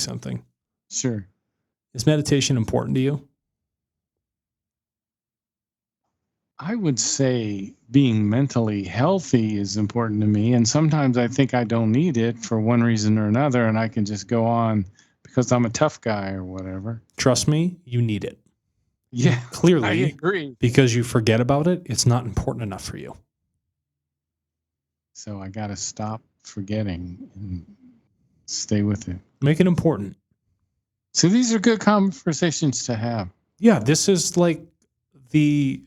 something. Sure. Is meditation important to you? I would say being mentally healthy is important to me. And sometimes I think I don't need it for one reason or another. And I can just go on because I'm a tough guy or whatever. Trust me, you need it. Yeah, Clearly, I agree. Because you forget about it, it's not important enough for you. So I got to stop forgetting and stay with it. Make it important. So these are good conversations to have. Yeah, this is like the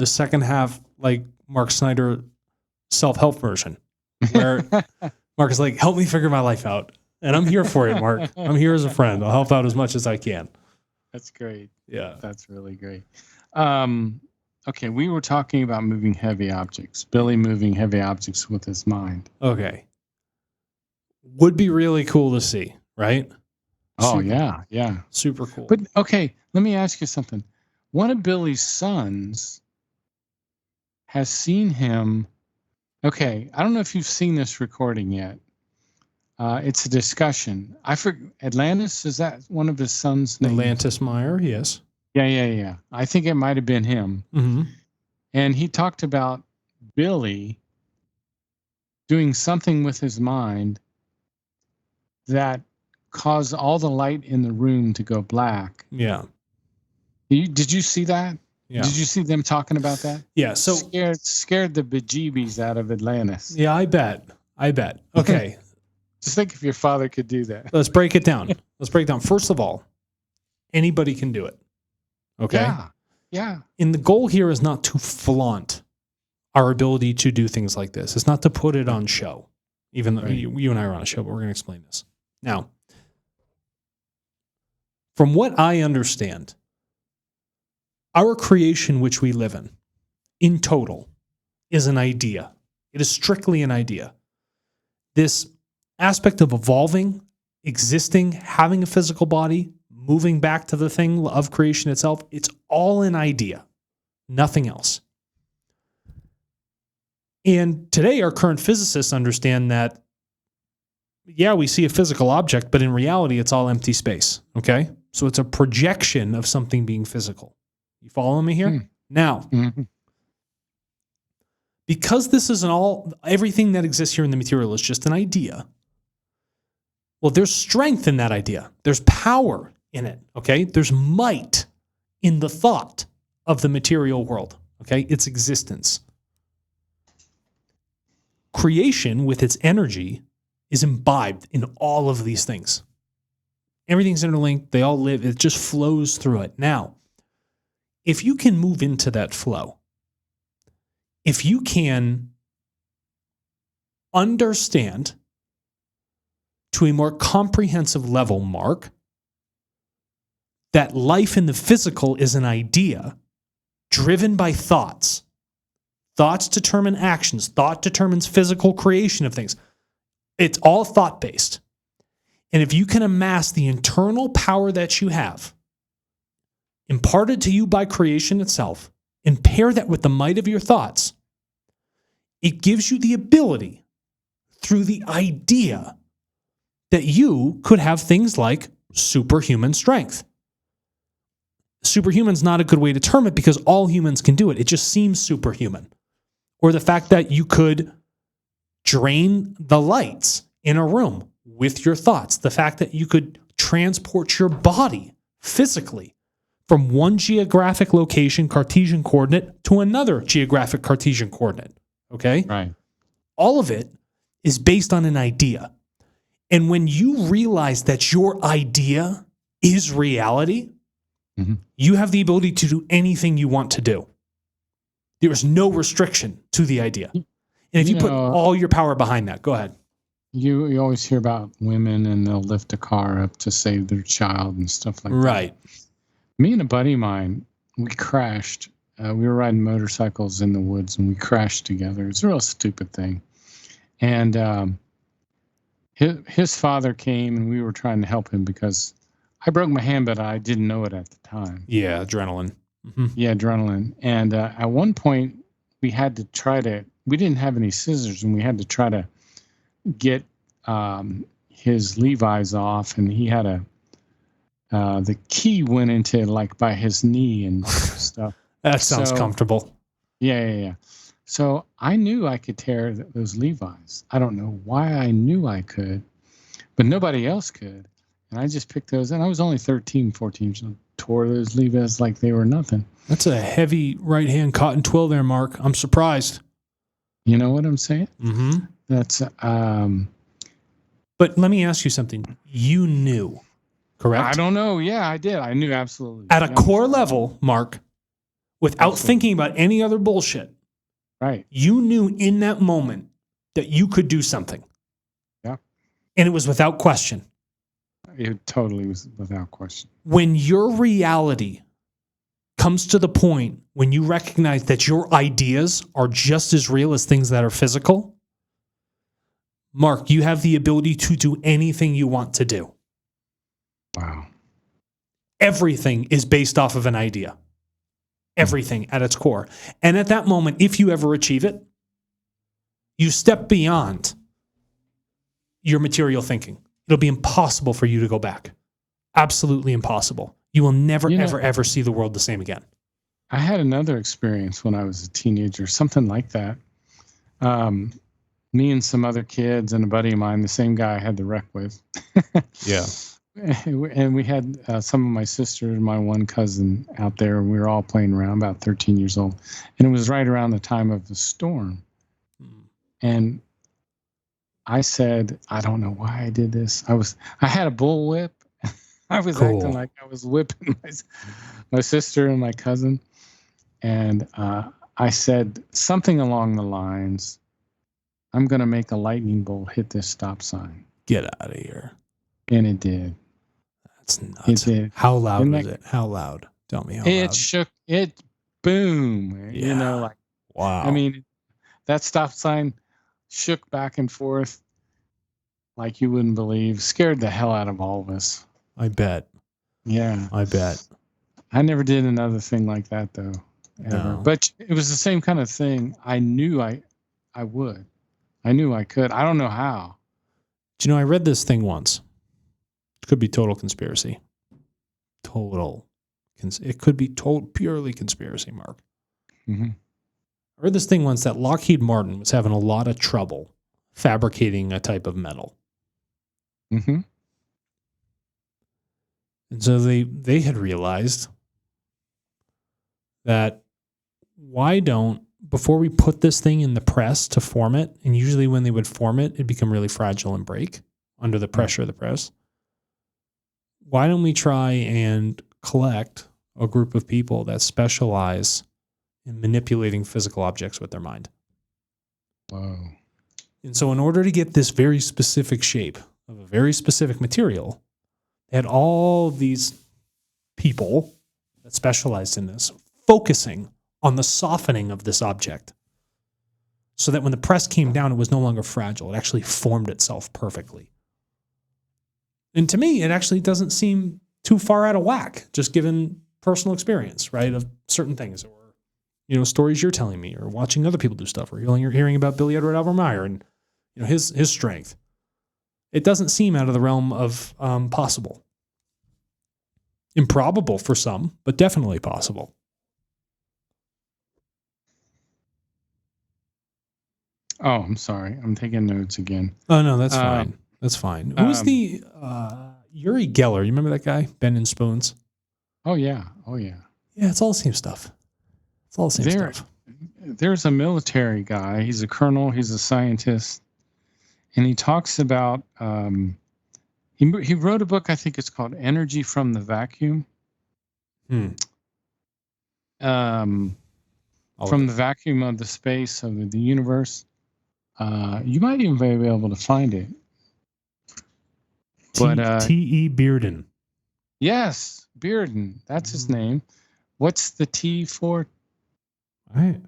second half, like Mark Snider self-help version, where Mark is like, help me figure my life out. And I'm here for you, Mark. I'm here as a friend. I'll help out as much as I can. That's great. Yeah. That's really great. Okay, we were talking about moving heavy objects. Billy moving heavy objects with his mind. Okay. Would be really cool to see, right? Oh, yeah. Super cool. But, okay, let me ask you something. One of Billy's sons has seen him. Okay, I don't know if you've seen this recording yet. It's a discussion. I forget, Atlantis, is that one of his sons' names? Atlantis Meier, yes. Yeah. I think it might have been him. Mm-hmm. And he talked about Billy doing something with his mind that caused all the light in the room to go black. Yeah. Did you see that? Yeah. Did you see them talking about that? Yeah. So scared the bejeebies out of Atlantis. Yeah, I bet. Okay. Just think if your father could do that. Let's break it down. First of all, anybody can do it. Okay. Yeah. And the goal here is not to flaunt our ability to do things like this. It's not to put it on show, even though you and I are on a show, but we're going to explain this. Now, from what I understand, our creation, which we live in total, is an idea. It is strictly an idea. This aspect of evolving, existing, having a physical body, moving back to the thing of creation itself, it's all an idea, nothing else. And today, our current physicists understand that, yeah, we see a physical object, but in reality, it's all empty space, okay? So it's a projection of something being physical. You following me here? Now, because this isn't everything that exists here in the material is just an idea, well, there's strength in that idea. There's power in it, okay? There's might in the thought of the material world, okay? Its existence. Creation, with its energy, is imbibed in all of these things. Everything's interlinked. They all live. It just flows through it. Now, if you can move into that flow, if you can understand to a more comprehensive level, Mark, that life in the physical is an idea driven by thoughts. Thoughts determine actions. Thought determines physical creation of things. It's all thought-based. And if you can amass the internal power that you have, imparted to you by creation itself, and pair that with the might of your thoughts, it gives you the ability, through the idea, that you could have things like superhuman strength. Superhuman's not a good way to term it because all humans can do it. It just seems superhuman. Or the fact that you could drain the lights in a room with your thoughts. The fact that you could transport your body physically from one geographic location, Cartesian coordinate, to another geographic Cartesian coordinate. Okay? Right. All of it is based on an idea. And when you realize that your idea is reality, you have the ability to do anything you want to do. There is no restriction to the idea. And if you put all your power behind that, go ahead. You always hear about women and they'll lift a car up to save their child and stuff like that. Right. Me and a buddy of mine, we crashed. We were riding motorcycles in the woods and we crashed together. It's a real stupid thing. And his father came and we were trying to help him because I broke my hand, but I didn't know it at the time. Yeah, adrenaline. Yeah, adrenaline. And at one point, we didn't have any scissors, and we had to try to get his Levi's off, and he had the key went into like by his knee and stuff. That sounds comfortable. Yeah. So I knew I could tear those Levi's. I don't know why I knew I could, but nobody else could. And I just picked those, and I was only 13, 14, so tore those Levi's like they were nothing. That's a heavy right-hand cotton twill there, Mark. I'm surprised. You know what I'm saying? Mm-hmm. That's But let me ask you something. You knew, correct? I don't know. Yeah, I did. I knew absolutely. At a core level, Mark, without thinking about any other bullshit, right? You knew in that moment that you could do something. Yeah. And it was without question. It totally was without question. When your reality comes to the point when you recognize that your ideas are just as real as things that are physical, Mark, you have the ability to do anything you want to do. Wow. Everything is based off of an idea. Everything at its core. And at that moment, if you ever achieve it, you step beyond your material thinking. It'll be impossible for you to go back. Absolutely impossible. You will never, ever see the world the same again. I had another experience when I was a teenager, something like that. Me and some other kids and a buddy of mine, the same guy I had the wreck with. Yeah. And we had some of my sisters and my one cousin out there, and we were all playing around, about 13 years old. And it was right around the time of the storm. And I said, I don't know why I did this. I had a bullwhip. I was acting like I was whipping my sister and my cousin. And I said something along the lines, I'm going to make a lightning bolt hit this stop sign. Get out of here. And it did. That's nuts. It did. How loud was it? How loud? Tell me how loud. It shook. It boom. Yeah. You know, like, wow. I mean, that stop sign shook back and forth like you wouldn't believe. Scared the hell out of all of us. I bet. Yeah. I bet. I never did another thing like that, though. Ever. No. But it was the same kind of thing. I knew I would. I knew I could. I don't know how. Do you know, I read this thing once. It could be total conspiracy. It could be purely conspiracy, Mark. Mm-hmm. I read this thing once that Lockheed Martin was having a lot of trouble fabricating a type of metal. Mm-hmm. And so they had realized that before we put this thing in the press to form it, and usually when they would form it, it'd become really fragile and break under the pressure of the press. Why don't we try and collect a group of people that specialize in manipulating physical objects with their mind? Whoa. And so in order to get this very specific shape of a very specific material, they had all these people that specialized in this focusing on the softening of this object so that when the press came down, it was no longer fragile. It actually formed itself perfectly. And to me, it actually doesn't seem too far out of whack, just given personal experience, right, of certain things, or stories you're telling me, or watching other people do stuff, or you're hearing about Billy Edward Alvar Meier and his strength. It doesn't seem out of the realm of possible. Improbable for some, but definitely possible. Oh, I'm sorry. I'm taking notes again. Oh, no, that's fine. That's fine. Who was the Uri Geller? You remember that guy? Bending Spoons? Oh, yeah. Yeah, it's all the same stuff. It's all the same stuff. There's a military guy. He's a colonel. He's a scientist. And he talks about, he wrote a book, I think it's called Energy from the Vacuum. From the vacuum of the space of the universe. You might even be able to find it. T.E. Bearden. Yes, Bearden. That's his name. What's the T for? Can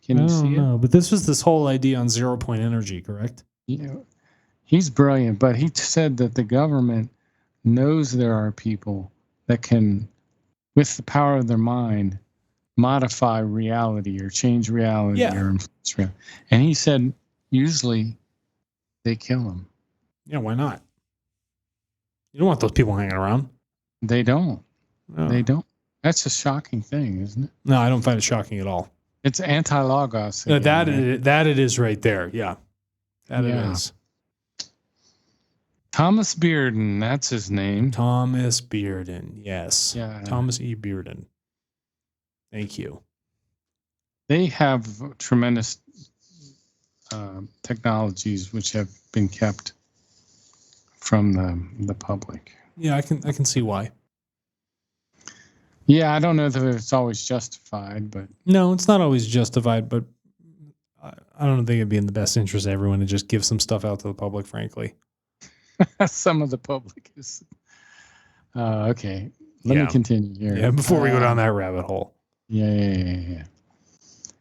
you see it? No, but this was this whole idea on 0 point energy, correct? He's brilliant, but he said that the government knows there are people that can, with the power of their mind, modify reality or change reality or influence reality. And he said usually they kill them. Yeah, why not? You don't want those people hanging around. They don't. No. They don't. That's a shocking thing, isn't it? No, I don't find it shocking at all. It's anti-logos. No, Again, that it is right there. Yeah. That it is. Thomas Bearden, that's his name. Thomas Bearden. Yes. Yeah. Thomas E. Bearden. Thank you. They have tremendous technologies which have been kept from the public. Yeah, I can see why. Yeah, I don't know that it's always justified, but No, it's not always justified, but I don't think it'd be in the best interest of everyone to just give some stuff out to the public, frankly. some of the public is. Okay, let me continue here. Yeah, before we go down that rabbit hole. Yeah.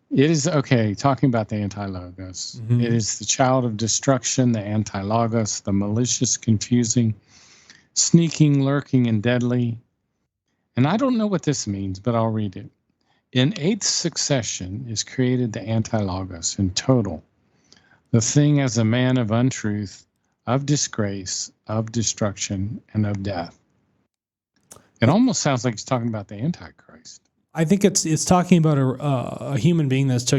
It is okay. Talking about the anti-logos, It is the child of destruction, the anti-logos, the malicious, confusing, sneaking, lurking, and deadly. And I don't know what this means, but I'll read it. In eighth succession is created the anti-logos in total, the thing as a man of untruth, of disgrace, of destruction, and of death. It almost sounds like he's talking about the Antichrist. I think it's talking about a human being that's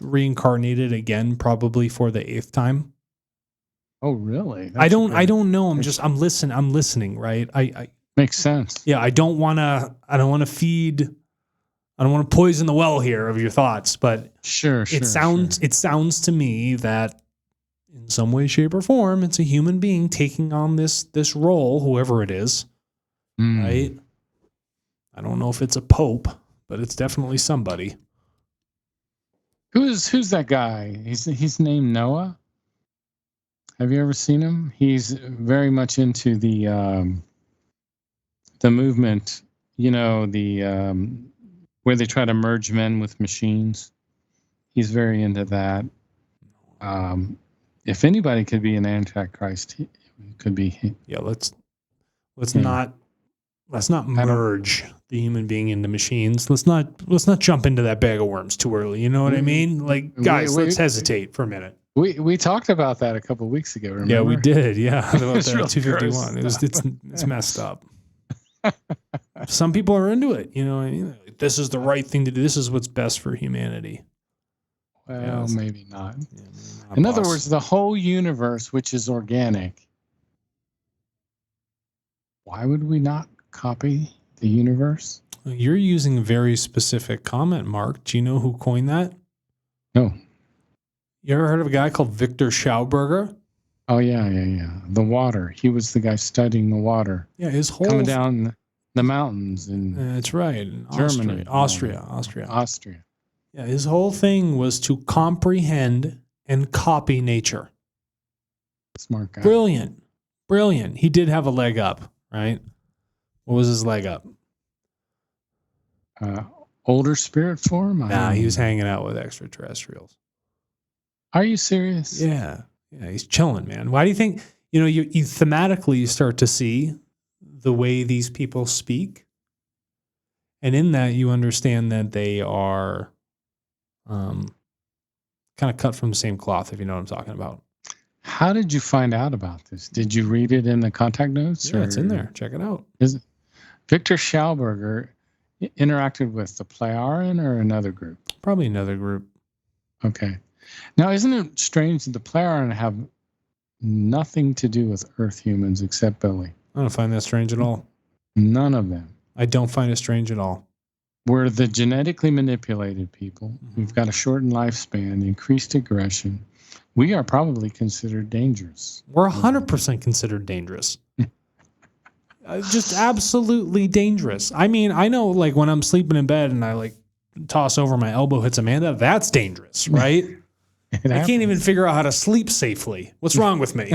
reincarnated again, probably for the 8th time. Oh, really? I don't know. I'm listening. Right. Makes sense. Yeah. I don't want to poison the well here of your thoughts, but it sounds to me that in some way, shape, or form, it's a human being taking on this role, whoever it is. Right. I don't know if it's a pope, but it's definitely somebody. Who's that guy? He's named Noah. Have you ever seen him? He's very much into the movement, where they try to merge men with machines. He's very into that. If anybody could be an antichrist, it could be him. Yeah, let's not merge the human being into machines. Let's not jump into that bag of worms too early. You know what I mean? Like, guys, let's hesitate for a minute. We talked about that a couple of weeks ago. Remember? Yeah, we did. Yeah, about that really 251. It's messed up. Some people are into it. You know what I mean? Like, this is the right thing to do. This is what's best for humanity. Well, maybe not. Yeah, maybe not. In other words, the whole universe, which is organic. Why would we not copy the universe? You're using a very specific comment, Mark. Do you know who coined that? No. You ever heard of a guy called Victor Schauberger? Oh, yeah. The water. He was the guy studying the water. Yeah, his whole... Coming down the mountains in that's right. In Germany. Austria. Yeah, his whole thing was to comprehend and copy nature. Smart guy. Brilliant. He did have a leg up, right? What was his leg up? Older spirit form? Nah, he was hanging out with extraterrestrials. Are you serious? Yeah, he's chilling, man. Why do you think, you thematically you start to see the way these people speak? And in that you understand that they are kind of cut from the same cloth, if you know what I'm talking about. How did you find out about this? Did you read it in the contact notes? Yeah, it's in there. Check it out. Is it Victor Schauberger interacted with the Plejaren or another group? Probably another group. Okay. Now, isn't it strange that the Plejaren have nothing to do with Earth humans except Billy? I don't find that strange at all. None of them. I don't find it strange at all. We're the genetically manipulated people. Mm-hmm. We've got a shortened lifespan, increased aggression. We are probably considered dangerous. We're 100% considered dangerous. Just absolutely dangerous. I mean, I know, like, when I'm sleeping in bed and I, like, toss over, my elbow hits Amanda, that's dangerous, right? I can't even figure out how to sleep safely. What's wrong with me?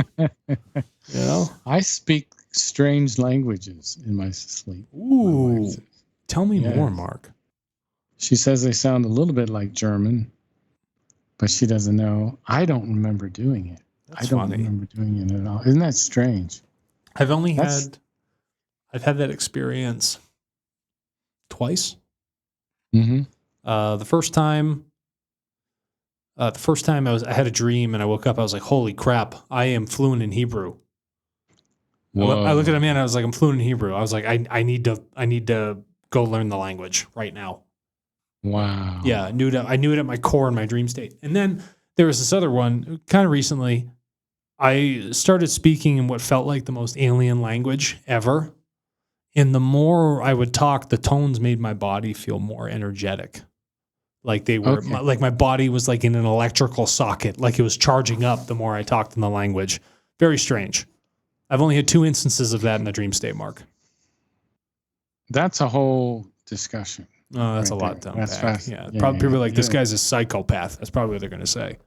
I speak strange languages in my sleep. Ooh. Tell me more, Mark. She says they sound a little bit like German, but she doesn't know. I don't remember doing it. That's funny. Remember doing it at all. Isn't that strange? I've had that experience twice. Mm-hmm. The first time I had a dream and I woke up, I was like, holy crap, I am fluent in Hebrew. I looked at him and I was like, I'm fluent in Hebrew. I was like, I need to go learn the language right now. Wow. Yeah, I knew it at my core in my dream state. And then there was this other one kind of recently. I started speaking in what felt like the most alien language ever. And the more I would talk, the tones made my body feel more energetic. Like they were, like my body was like in an electrical socket, like it was charging up the more I talked in the language. Very strange. I've only had 2 instances of that in the dream state, Mark. That's a whole discussion. Oh, that's right a lot there. to unpack. Fast. Yeah. Probably people are like, this guy's a psychopath. That's probably what they're going to say.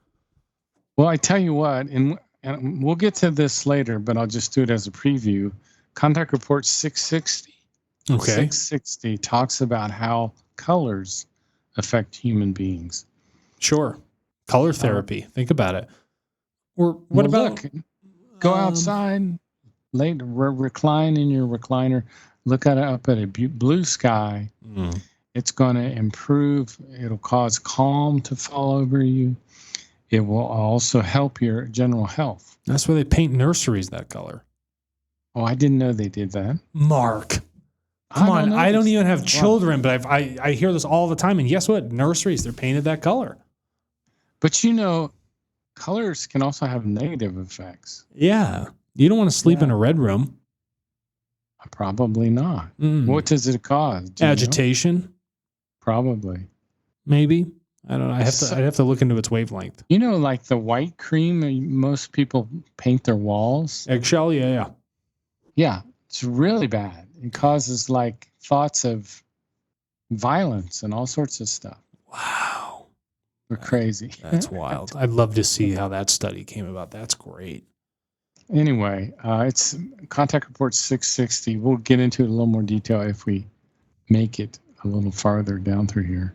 Well, I tell you what, and we'll get to this later, but I'll just do it as a preview. Contact Report 660. Okay. 660 talks about how colors affect human beings. Sure. Color therapy. Think about it. Or what about... Look, go outside, recline in your recliner, look up at a blue sky. It's going to improve. It'll cause calm to fall over you. It will also help your general health. That's why they paint nurseries that color. Oh, I didn't know they did that. Mark. Come on. I don't even have children, but I hear this all the time. And guess what? Nurseries, they're painted that color. But colors can also have negative effects. Yeah. You don't want to sleep in a red room. Probably not. What does it cause? Agitation. Probably. Maybe. I don't know. I'd have to look into its wavelength. Like the white cream most people paint their walls. Eggshell, yeah. Yeah, it's really bad. It causes like thoughts of violence and all sorts of stuff. Wow. We're crazy. That's wild. I'd love to see how that study came about. That's great. Anyway, it's Contact Report 660. We'll get into it in a little more detail if we make it a little farther down through here.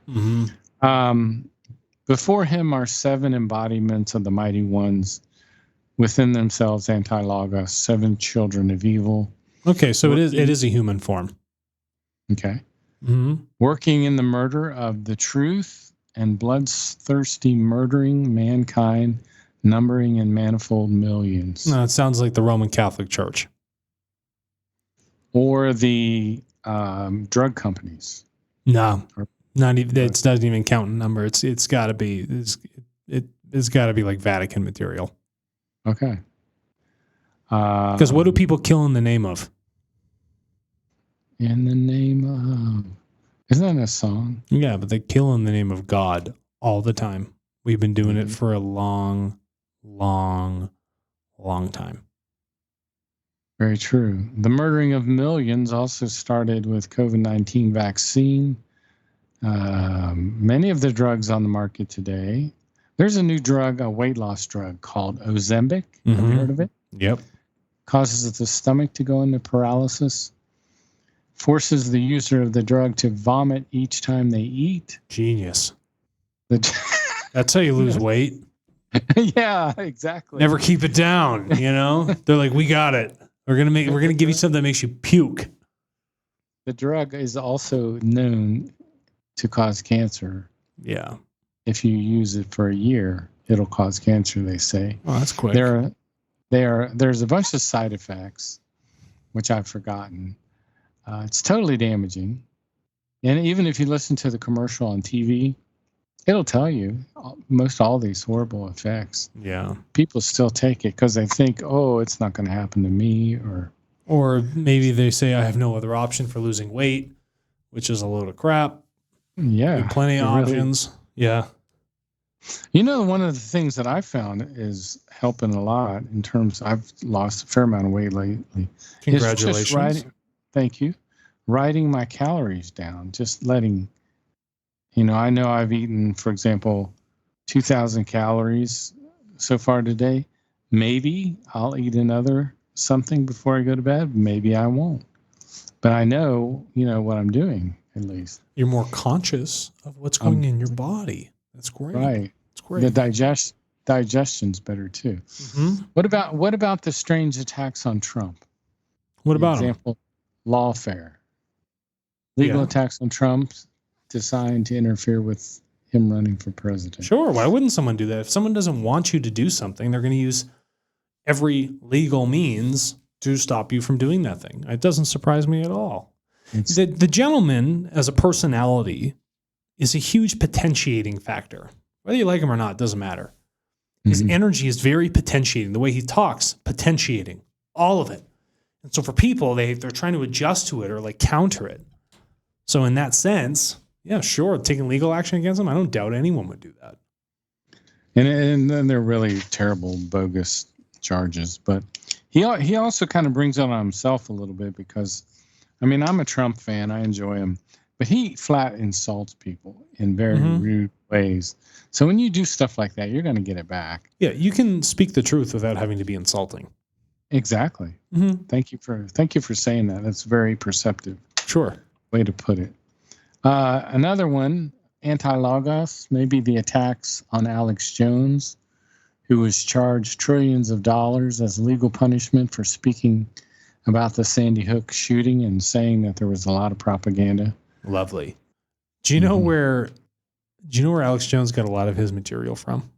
Before him are 7 embodiments of the mighty ones, within themselves anti-logos, 7 children of evil. Okay, so it is a human form. Okay. Working in the murder of the truth and bloodthirsty murdering mankind, numbering in manifold millions. No, it sounds like the Roman Catholic Church. Or the drug companies. No, not even. It doesn't even count in number. It's got to be. It's got to be like Vatican material. Okay. Because what do people kill in the name of? In the name of... Isn't that a song? Yeah, but they kill in the name of God all the time. We've been doing it for a long, long, long time. Very true. The murdering of millions also started with COVID-19 vaccine. Many of the drugs on the market today. There's a new drug, a weight loss drug called Ozempic. Have you heard of it? Yep. Causes the stomach to go into paralysis. Forces the user of the drug to vomit each time they eat. Genius. That's how you lose weight. Yeah, exactly. Never keep it down, They're like, we got it. We're gonna give you something that makes you puke. The drug is also known to cause cancer. Yeah. If you use it for a year, it'll cause cancer, they say. Oh, that's quick. There's a bunch of side effects, which I've forgotten. It's totally damaging. And even if you listen to the commercial on TV, it'll tell you most all these horrible effects. Yeah. People still take it because they think, oh, it's not going to happen to me. Or maybe they say, I have no other option for losing weight, which is a load of crap. Yeah. Plenty of options. Yeah. One of the things that I found is helping a lot in terms, I've lost a fair amount of weight lately. Congratulations. Thank you. Writing my calories down, just letting, I know I've eaten, for example, 2,000 calories so far today. Maybe I'll eat another something before I go to bed. Maybe I won't. But I know, what I'm doing at least. You're more conscious of what's going in your body. That's great. Right. It's great. The digestion's better too. Mm-hmm. What about the strange attacks on Trump? What about example, lawfare. Legal attacks on Trump designed to interfere with him running for president. Sure. Why wouldn't someone do that? If someone doesn't want you to do something, they're going to use every legal means to stop you from doing that thing. It doesn't surprise me at all. It's, The gentleman as a personality is a huge potentiating factor. Whether you like him or not, doesn't matter. His energy is very potentiating. The way he talks, potentiating. All of it. And so for people, they're trying to adjust to it or like counter it. So in that sense, yeah, sure, taking legal action against him, I don't doubt anyone would do that. And then they're really terrible, bogus charges. But he also kind of brings it on himself a little bit because, I mean, I'm a Trump fan. I enjoy him. But he flat insults people in very rude ways. So when you do stuff like that, you're going to get it back. Yeah, you can speak the truth without having to be insulting. Exactly. Thank you for saying that. That's very perceptive. Sure. Way to put it. Another one, anti-logos, maybe the attacks on Alex Jones, who was charged trillions of dollars as legal punishment for speaking about the Sandy Hook shooting and saying that there was a lot of propaganda. Lovely. Do you know where Alex Jones got a lot of his material from?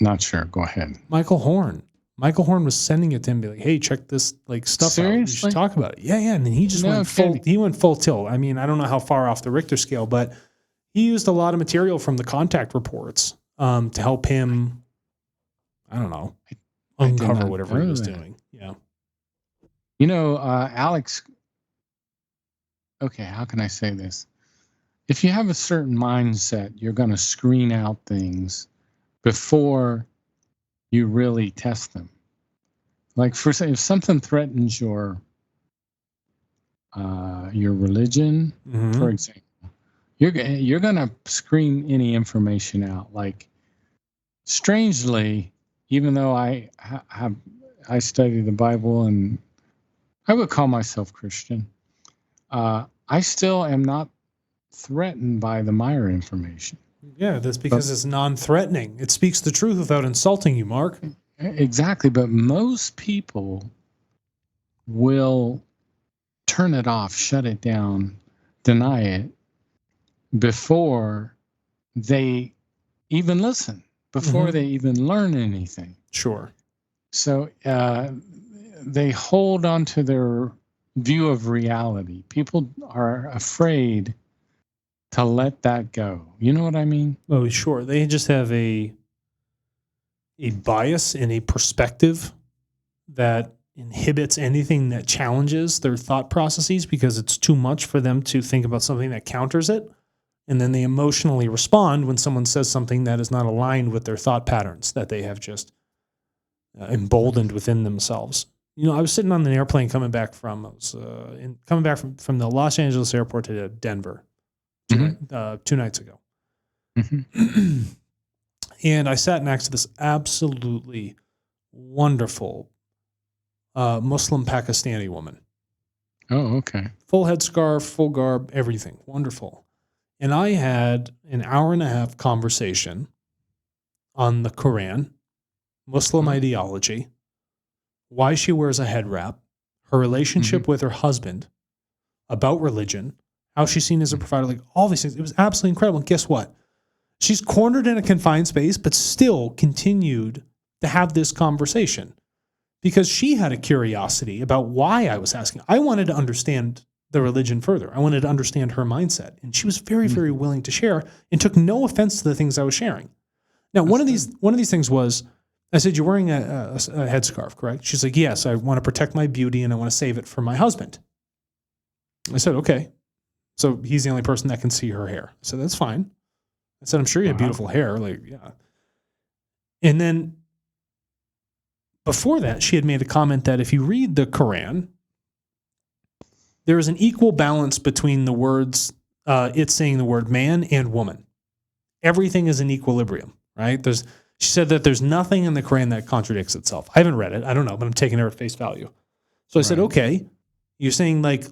Not sure. Go ahead. Michael Horn. Michael Horn was sending it to him, be like, "Hey, check this like stuff out. You should talk about it." Yeah. And then he just went full tilt. I mean, I don't know how far off the Richter scale, but he used a lot of material from the contact reports to help him, I don't know, uncover whatever he was doing. Yeah. You know, Alex, okay, how can I say this? If you have a certain mindset, you're going to screen out things before you really test them. Like if something threatens your religion, for example, you're going to screen any information out. Like, strangely, even though I study the Bible and I would call myself Christian, I still am not threatened by the Meier information. Yeah, that's because it's non-threatening. It speaks the truth without insulting you, Mark. Exactly, but most people will turn it off, shut it down, deny it before they even listen, before they even learn anything. Sure. So they hold on to their view of reality. People are afraid to let that go. You know what I mean? Oh, sure. They just have a bias and a perspective that inhibits anything that challenges their thought processes because it's too much for them to think about something that counters it. And then they emotionally respond when someone says something that is not aligned with their thought patterns that they have just emboldened within themselves. You know, I was sitting on an airplane coming back from the Los Angeles airport to Denver 2 nights ago. And I sat next to this absolutely wonderful Muslim Pakistani woman. Oh, okay. Full headscarf, full garb, everything. Wonderful. And I had an hour and a half conversation on the Quran, Muslim ideology, why she wears a head wrap, her relationship with her husband, about religion, how she's seen as a provider, like all these things. It was absolutely incredible. And guess what? She's cornered in a confined space, but still continued to have this conversation because she had a curiosity about why I was asking. I wanted to understand the religion further. I wanted to understand her mindset. And she was very, very willing to share and took no offense to the things I was sharing. Now, one of these things was, I said, "You're wearing a headscarf, correct?" She's like, "Yes, I want to protect my beauty and I want to save it for my husband." I said, "Okay. So he's the only person that can see her hair." I said, "That's fine." I said, "I'm sure you have beautiful hair." Like, yeah. And then before that, she had made a comment that if you read the Quran, there is an equal balance between the words, it's saying the word man and woman. Everything is in equilibrium, right? She said that there's nothing in the Quran that contradicts itself. I haven't read it. I don't know, but I'm taking her at face value. So I said, "Okay, you're saying like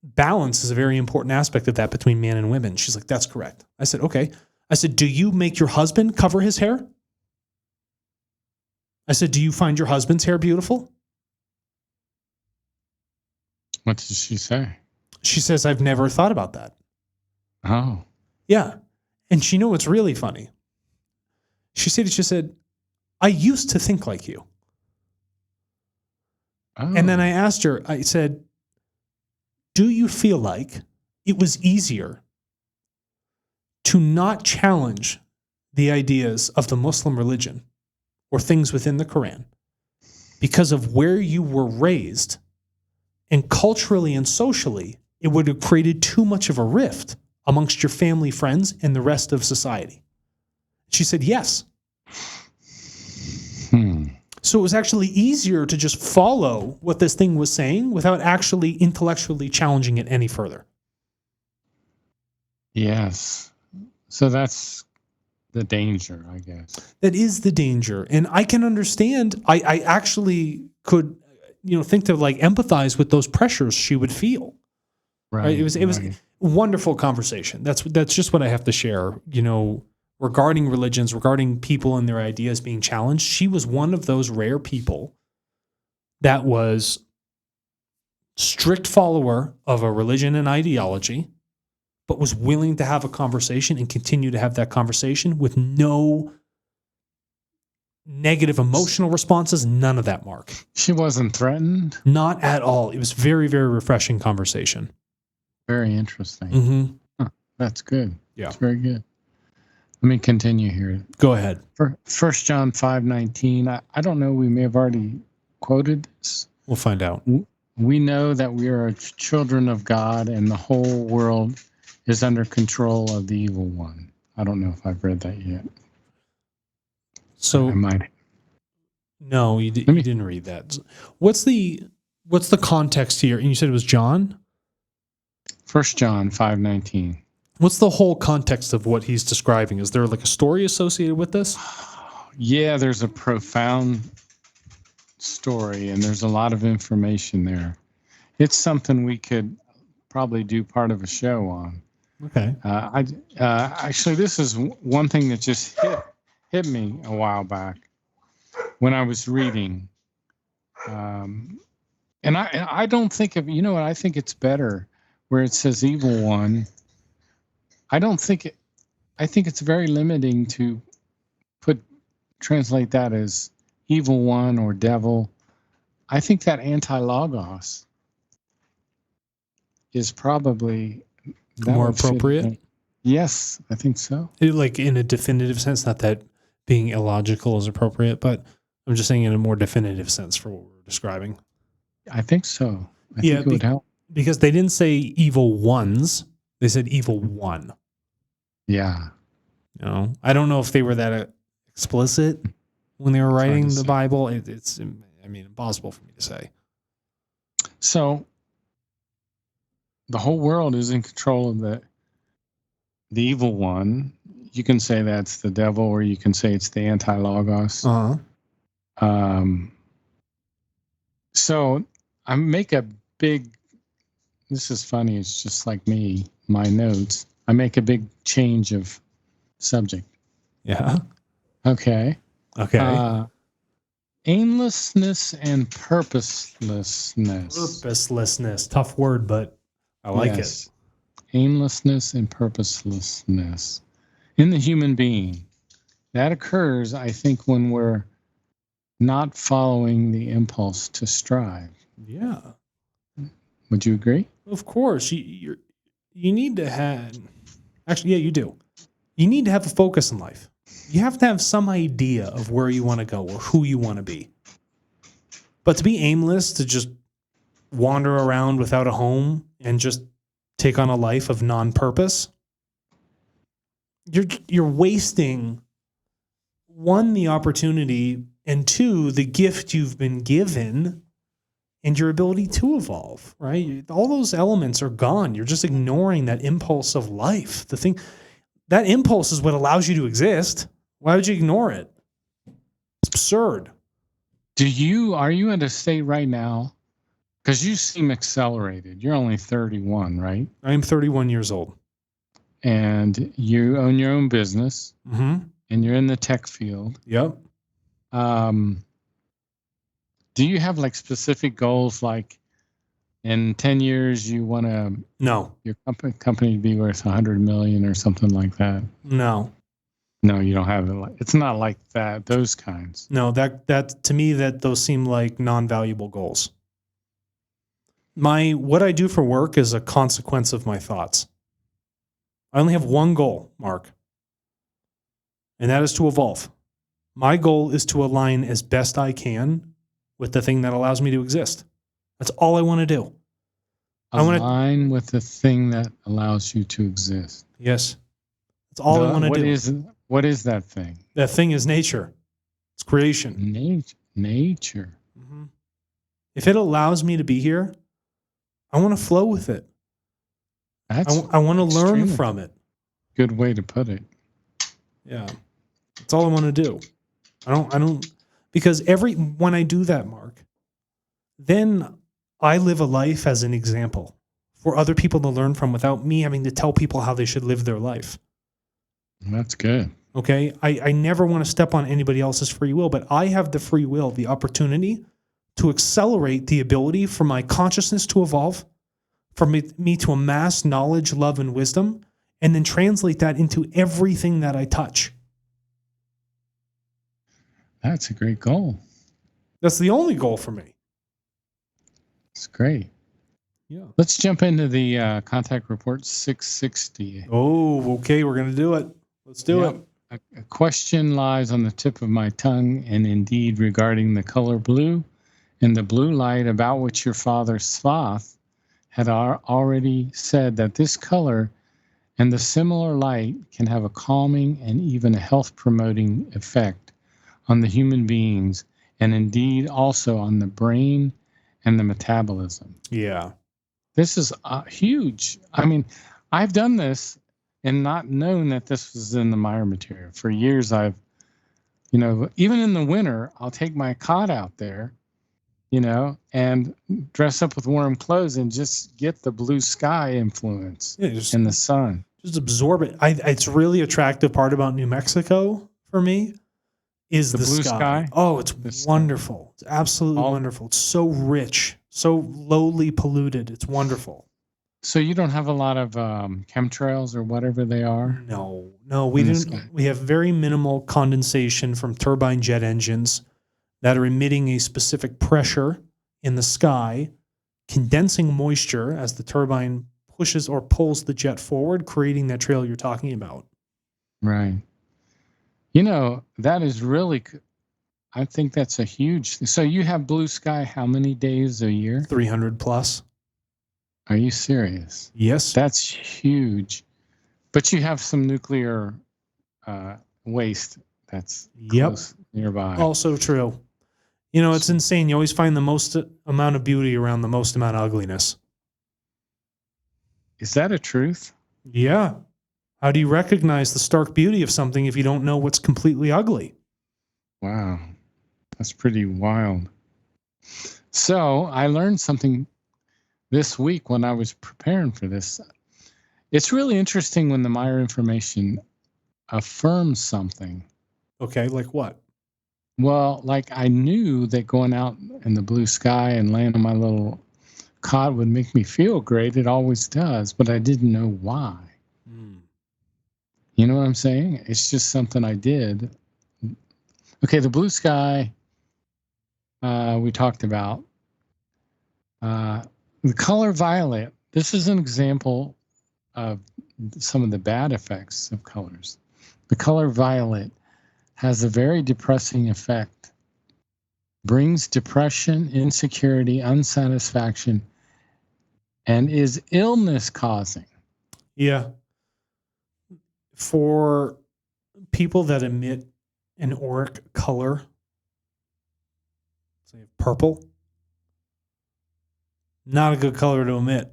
balance is a very important aspect of that between man and women." She's like, "That's correct." I said, "Okay." I said, "Do you make your husband cover his hair?" I said, "Do you find your husband's hair beautiful?" What did she say? She says, "I've never thought about that." Oh. Yeah. And she knew what's really funny. She said, "I used to think like you." Oh. And then I asked her, I said, do you feel like it was easier to not challenge the ideas of the Muslim religion or things within the Quran because of where you were raised, and culturally and socially, it would have created too much of a rift amongst your family, friends, and the rest of society? She said, yes. So it was actually easier to just follow what this thing was saying without actually intellectually challenging it any further. Yes. So that's the danger, I guess. That is the danger. And I can understand, I actually could, think to like empathize with those pressures she would feel. Right? It was a wonderful conversation. That's just what I have to share, regarding religions, regarding people and their ideas being challenged. She was one of those rare people that was strict follower of a religion and ideology, but was willing to have a conversation and continue to have that conversation with no negative emotional responses, none of that, Mark. She wasn't threatened? Not at all. It was very, very refreshing conversation. Very interesting. Mm-hmm. Huh, that's good. Yeah. It's very good. Let me continue here. Go ahead. 1 John 5:19. I don't know. We may have already quoted this. We'll find out. We know that we are children of God, and the whole world is under control of the evil one. I don't know if I've read that yet. So I might. No, you didn't read that. What's the context here? And you said it was John? 1 John 5:19. What's the whole context of what he's describing? Is there like a story associated with this? Yeah, there's a profound story, and there's a lot of information there. It's something we could probably do part of a show on. Okay. Actually, this is one thing that just hit me a while back when I was reading. And I don't think of, what, I think it's better where it says evil one. I think it's very limiting to translate that as evil one or devil. I think that anti-logos is probably more appropriate. Yes, I think so. Like in a definitive sense, not that being illogical is appropriate, but I'm just saying in a more definitive sense for what we're describing. I think so. I think it would help. Because they didn't say evil ones. They said evil one. Yeah. I don't know if they were that explicit when they were writing the Bible. It's impossible for me to say. So the whole world is in control of the evil one. You can say that's the devil, or you can say it's the anti-logos. Uh-huh. So I make a big, this is funny, it's just like me, my notes. I make a big change of subject. Yeah. Okay. Okay. Aimlessness and purposelessness. Purposelessness. Tough word, but I like it. Aimlessness and purposelessness in the human being. That occurs, I think, when we're not following the impulse to strive. Yeah. Would you agree? Of course. You need to have... Actually, yeah, you do. You need to have a focus in life. You have to have some idea of where you want to go or who you want to be. But to be aimless, to just wander around without a home and just take on a life of non-purpose, you're wasting, one, the opportunity, and two, the gift you've been given and your ability to evolve, right? All those elements are gone. You're just ignoring that impulse of life. That impulse is what allows you to exist. Why would you ignore it? It's absurd. Are you in a state right now? Because you seem accelerated. You're only 31, right? I am 31 years old. And you own your own business. Mm-hmm. And you're in the tech field. Yep. Do you have like specific goals, like in 10 years you want to your company to be worth 100 million or something like that? No, you don't have it. It's not like that. Those kinds. No, that to me, those seem like non-valuable goals. What I do for work is a consequence of my thoughts. I only have one goal, Mark, and that is to evolve. My goal is to align as best I can with the thing that allows me to exist. That's all I want to do. Align with the thing that allows you to exist. Yes. That's all I want to do. What is that thing? That thing is nature. It's creation. Nature. Mm-hmm. If it allows me to be here, I want to flow with it. I want to learn from it. Good way to put it. Yeah. That's all I want to do. Because when I do that, Mark, then I live a life as an example for other people to learn from without me having to tell people how they should live their life. That's good. Okay. I never want to step on anybody else's free will, but I have the free will, the opportunity to accelerate the ability for my consciousness to evolve, for me to amass knowledge, love, and wisdom, and then translate that into everything that I touch. That's a great goal. That's the only goal for me. It's great. Yeah. Let's jump into the contact report 660. Oh, okay. We're going to do it. Let's do it. A question lies on the tip of my tongue, and indeed regarding the color blue and the blue light, about which your father Sloth had already said that this color and the similar light can have a calming and even a health-promoting effect on the human beings, and indeed also on the brain and the metabolism. Yeah. This is huge. I mean, I've done this and not known that this was in the Meier material. For years, even in the winter, I'll take my cot out there, and dress up with warm clothes and just get the blue sky influence in the sun. Just absorb it. It's really attractive part about New Mexico for me is the blue sky. Oh, it's wonderful. It's absolutely wonderful. It's so rich, so lowly polluted. It's wonderful. So you don't have a lot of chemtrails or whatever they are? No, we didn't. We have very minimal condensation from turbine jet engines that are emitting a specific pressure in the sky, condensing moisture as the turbine pushes or pulls the jet forward, creating that trail you're talking about. Right. That is really, I think that's a huge thing. So you have blue sky how many days a year? 300 plus. Are you serious? Yes. That's huge. But you have some nuclear waste that's close nearby. Also true. It's insane. You always find the most amount of beauty around the most amount of ugliness. Is that a truth? Yeah. How do you recognize the stark beauty of something if you don't know what's completely ugly? Wow. That's pretty wild. So I learned something this week when I was preparing for this. It's really interesting when the Meier information affirms something. Okay, like what? Well, like I knew that going out in the blue sky and laying on my little cot would make me feel great. It always does, but I didn't know why. You know what I'm saying? It's just something I did. Okay, the blue sky we talked about. The color violet. This is an example of some of the bad effects of colors. The color violet has a very depressing effect, brings depression, insecurity, unsatisfaction, and is illness causing. Yeah. For people that emit an auric color, say purple, not a good color to emit.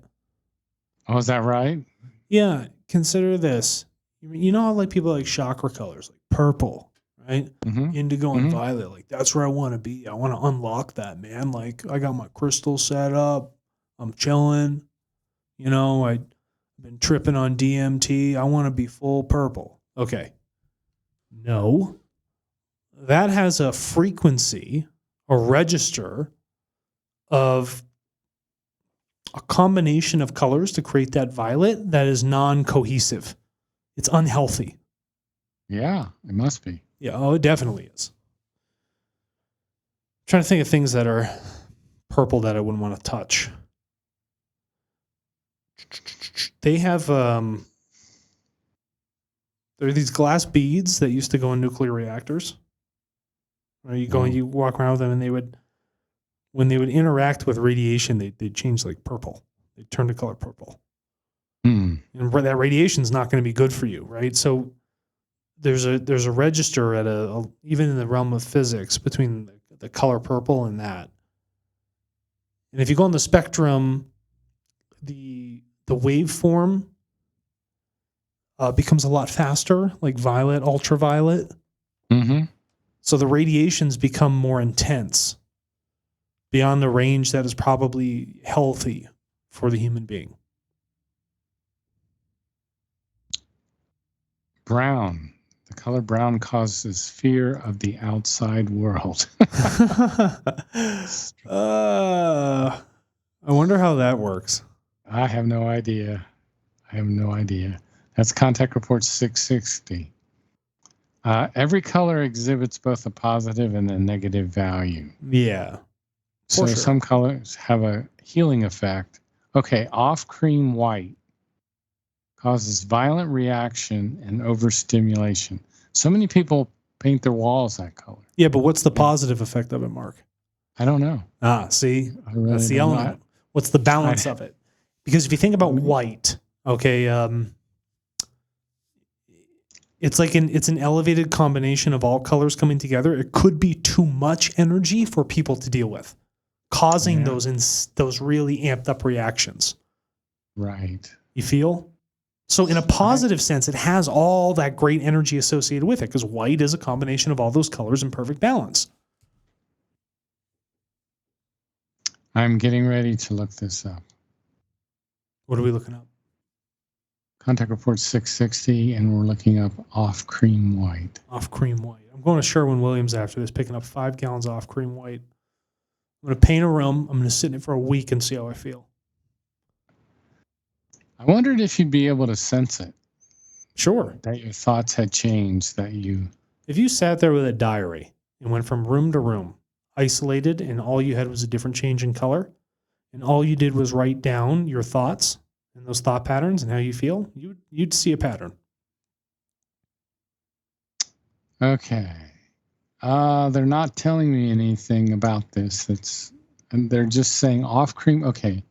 Oh, is that right? Yeah. Consider this. You know how like people like chakra colors, like purple, right? Mm-hmm. Indigo and violet. Like that's where I want to be. I want to unlock that, man. Like I got my crystal set up. I'm chilling. I've been tripping on DMT. I want to be full purple. Okay. No. That has a frequency, a register of a combination of colors to create that violet that is non-cohesive. It's unhealthy. Yeah, it must be. Yeah, oh, it definitely is. I'm trying to think of things that are purple that I wouldn't want to touch. They have there are these glass beads that used to go in nuclear reactors. Or you walk around with them, and when they would interact with radiation, they'd change like purple. They'd turn the color purple. And that radiation is not going to be good for you, right? So there's a register at even in the realm of physics between the color purple and that. And if you go on the spectrum, the waveform becomes a lot faster, like violet, ultraviolet. Mm-hmm. So the radiations become more intense beyond the range that is probably healthy for the human being. Brown. The color brown causes fear of the outside world. I wonder how that works. I have no idea. That's Contact Report 660. Every color exhibits both a positive and a negative value. Yeah. So some colors have a healing effect. Okay, off cream white causes violent reaction and overstimulation. So many people paint their walls that color. Yeah, but what's the positive effect of it, Mark? I don't know. See? Really That's the element. What's the balance of it? Because if you think about white, okay, it's an elevated combination of all colors coming together. It could be too much energy for people to deal with, causing those really amped up reactions. Right. You feel? So in a positive sense, it has all that great energy associated with it because white is a combination of all those colors in perfect balance. I'm getting ready to look this up. What are we looking up? Contact Report 660, and we're looking up off cream white. Off cream white. I'm going to Sherwin-Williams after this, picking up 5 gallons off cream white. I'm going to paint a room. I'm going to sit in it for a week and see how I feel. I wondered if you'd be able to sense it. Sure. That your thoughts had changed, If you sat there with a diary and went from room to room, isolated, and all you had was a different change in color, and all you did was write down your thoughts and those thought patterns and how you feel, you'd see a pattern. Okay. They're not telling me anything about this. And they're just saying off cream. Okay.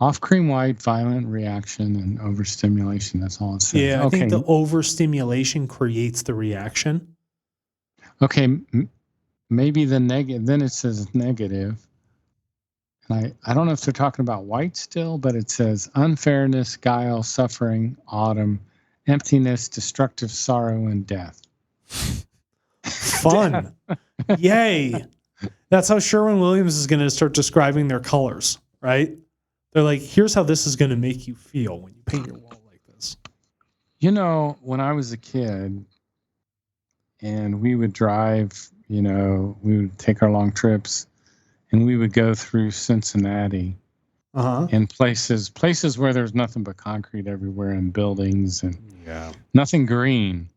Off cream white, violent reaction and overstimulation. That's all it says. Yeah, I think the overstimulation creates the reaction. Okay, maybe the negative. Then it says negative. And I don't know if they're talking about white still, but it says unfairness, guile, suffering, autumn, emptiness, destructive sorrow, and death. Fun. Yay. That's how Sherwin-Williams is going to start describing their colors, right? They're like, here's how this is going to make you feel when you paint your wall like this. You know, when I was a kid and we would drive, we would take our long trips and we would go through Cincinnati and places where there's nothing but concrete everywhere and buildings and nothing green.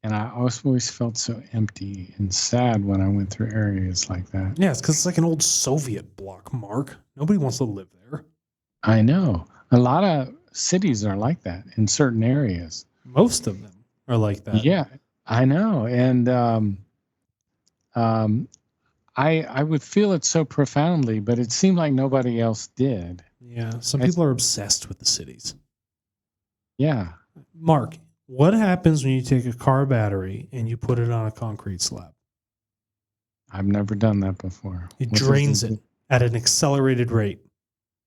And I always felt so empty and sad when I went through areas like that. Yeah, it's because it's like an old Soviet bloc, Mark. Nobody wants to live there. I know. A lot of cities are like that in certain areas. Most of them are like that. Yeah, I know. And I would feel it so profoundly, but it seemed like nobody else did. Yeah, some people are obsessed with the cities. Yeah. Mark, what happens when you take a car battery and you put it on a concrete slab? I've never done that before. It drains it at an accelerated rate.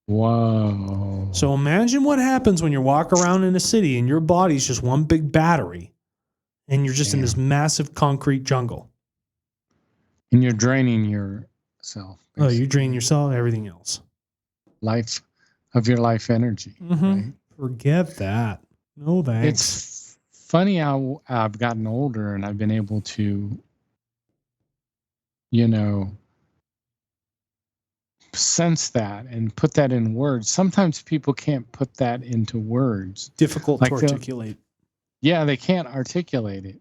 Whoa. So imagine what happens when you walk around in a city and your body's just one big battery and you're just in this massive concrete jungle. And you're draining yourself. Basically. Oh, you drain yourself, everything else. Life energy. Right? Forget that. No thanks. It's funny how I've gotten older and I've been able to, sense that and put that in words. Sometimes people can't put that into words. Difficult to articulate. Yeah, they can't articulate it.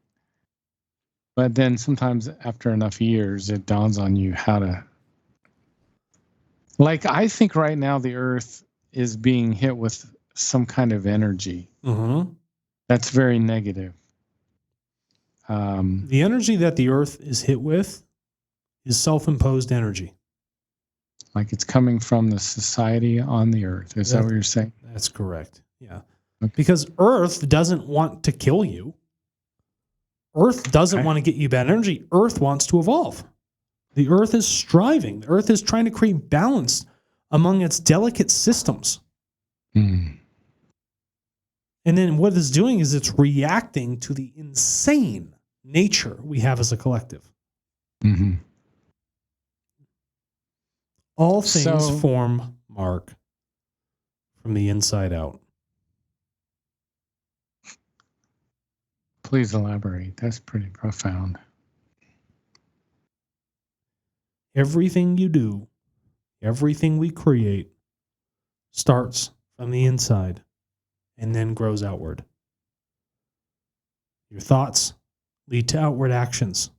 But then sometimes after enough years, it dawns on you how Like, I think right now the Earth is being hit with some kind of energy that's very negative. The energy that the Earth is hit with is self-imposed energy. Like it's coming from the society on the Earth. Is that what you're saying? That's correct. Yeah. Okay. Because Earth doesn't want to kill you. Earth doesn't want to get you bad energy. Earth wants to evolve. The Earth is striving. The Earth is trying to create balance among its delicate systems. Mm. And then what it's doing is it's reacting to the insane nature we have as a collective. Mm-hmm. All things form, Mark, from the inside out. Please elaborate. That's pretty profound. Everything you do, everything we create, starts from the inside and then grows outward. Your thoughts lead to outward actions.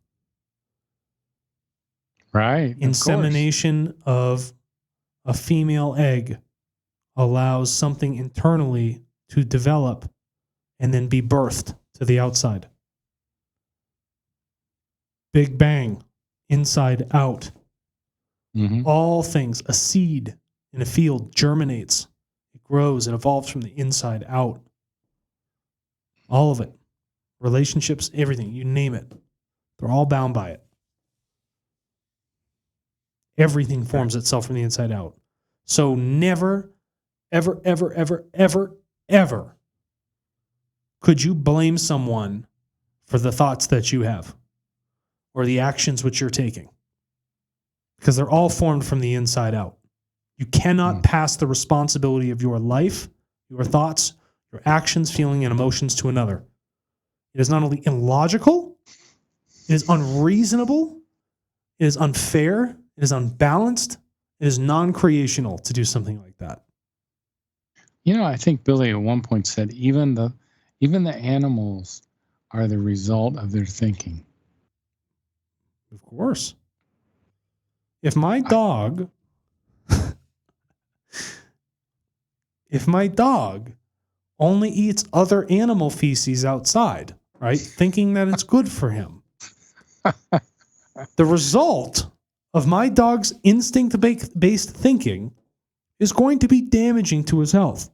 Right. Insemination of a female egg allows something internally to develop and then be birthed to the outside. Big bang, inside out. Mm-hmm. All things, a seed in a field germinates, it grows, it evolves from the inside out. All of it. Relationships, everything, you name it. They're all bound by it. Everything forms itself from the inside out. So never, ever, ever, ever, ever, ever could you blame someone for the thoughts that you have or the actions which you're taking. Because they're all formed from the inside out. You cannot pass the responsibility of your life, your thoughts, your actions, feeling, and emotions to another. It is not only illogical, it is unreasonable, it is unfair, it is unbalanced, it is non-creational to do something like that. You know, I think Billy at one point said even the animals are the result of their thinking. Of course. If my dog only eats other animal feces outside, right, thinking that it's good for him, the result of my dog's instinct-based thinking is going to be damaging to his health.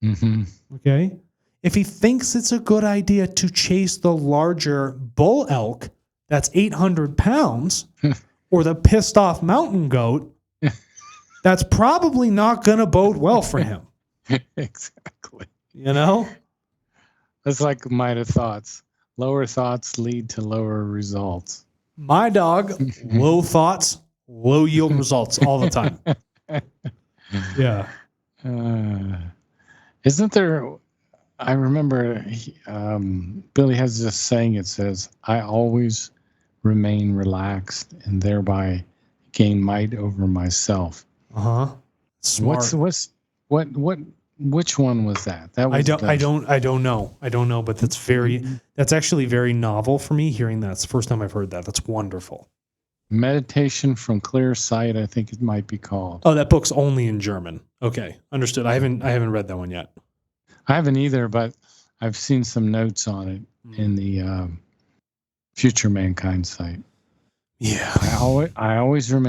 Mm-hmm. Okay? If he thinks it's a good idea to chase the larger bull elk that's 800 pounds or the pissed off mountain goat, that's probably not going to bode well for him. Exactly. You know? That's like Meier thoughts. Lower thoughts lead to lower results. My dog, low thoughts, low yield results all the time. Yeah. Isn't there, I remember Billy has this saying, it says, I always remain relaxed and thereby gain might over myself. Smart. Which one was that? That was I don't know, but that's actually very novel for me hearing that. It's the first time I've heard that. That's wonderful. Meditation from Clear Sight, I think it might be called. Oh, that book's only in German. Okay, understood. I haven't read that one yet. I haven't either, but I've seen some notes on it in the Future Mankind site. Yeah. I always remain